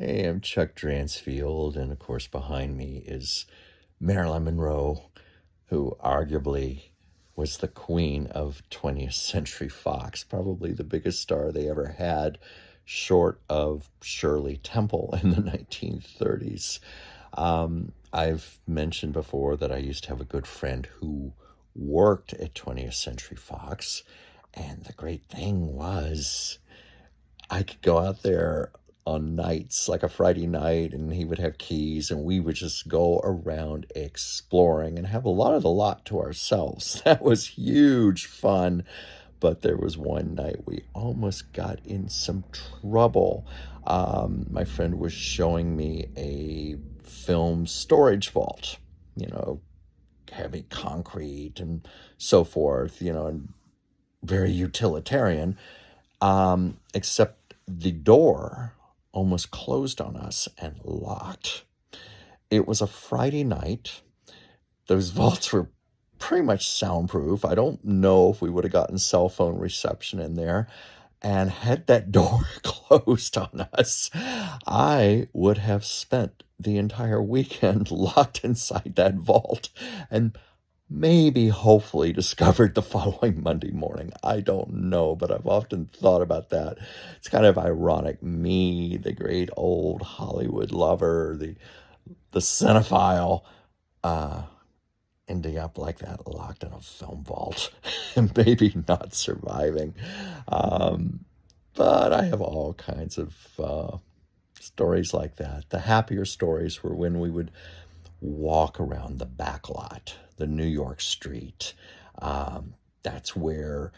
Hey, I'm Chuck Dransfield, and of course, behind me is Marilyn Monroe, who arguably was the queen of 20th Century Fox, probably the biggest star they ever had, short of Shirley Temple in the 1930s. I've mentioned before that I used to have a good friend who worked at 20th Century Fox, and the great thing was I could go out there on nights, like a Friday night, and he would have keys, and we would just go around exploring and have a lot of the lot to ourselves. That was huge fun. But there was one night we almost got in some trouble. My friend was showing me a film storage vault, heavy concrete and so forth, and very utilitarian, except the door almost closed on us and locked. It was a Friday night. Those vaults were pretty much soundproof. I don't know if we would have gotten cell phone reception in there. And had that door closed on us, I would have spent the entire weekend locked inside that vault and maybe hopefully discovered the following Monday morning. I don't know, but I've often thought about that. It's kind of ironic. Me, the great old Hollywood lover, the cinephile, ending up like that, locked in a film vault and maybe not surviving. But I have all kinds of stories like that. The happier stories were when we would walk around the Backlot, the New York street. That's where,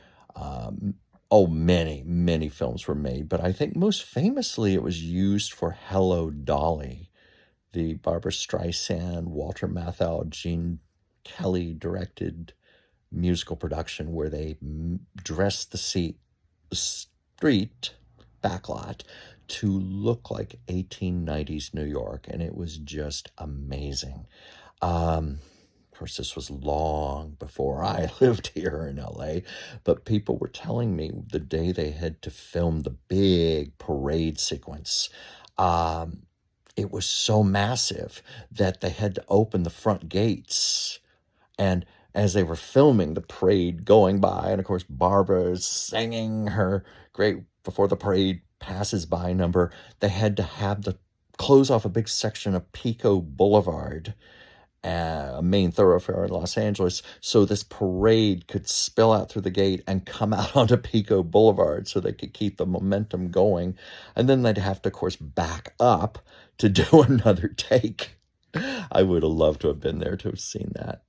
many, many films were made. But I think most famously it was used for Hello, Dolly, the Barbra Streisand, Walter Matthau, Gene Kelly directed musical production where they dressed the street Backlot to look like 1890s New York, and it was just amazing. Of course, this was long before I lived here in LA, but people were telling me the day they had to film the big parade sequence, it was so massive that they had to open the front gates. And as they were filming the parade going by, and of course, Barbara's singing her great Before the Parade Passes By number, they had to close off a big section of Pico Boulevard, a main thoroughfare in Los Angeles, so this parade could spill out through the gate and come out onto Pico Boulevard so they could keep the momentum going. And then they'd have to, of course, back up to do another take. I would have loved to have been there to have seen that.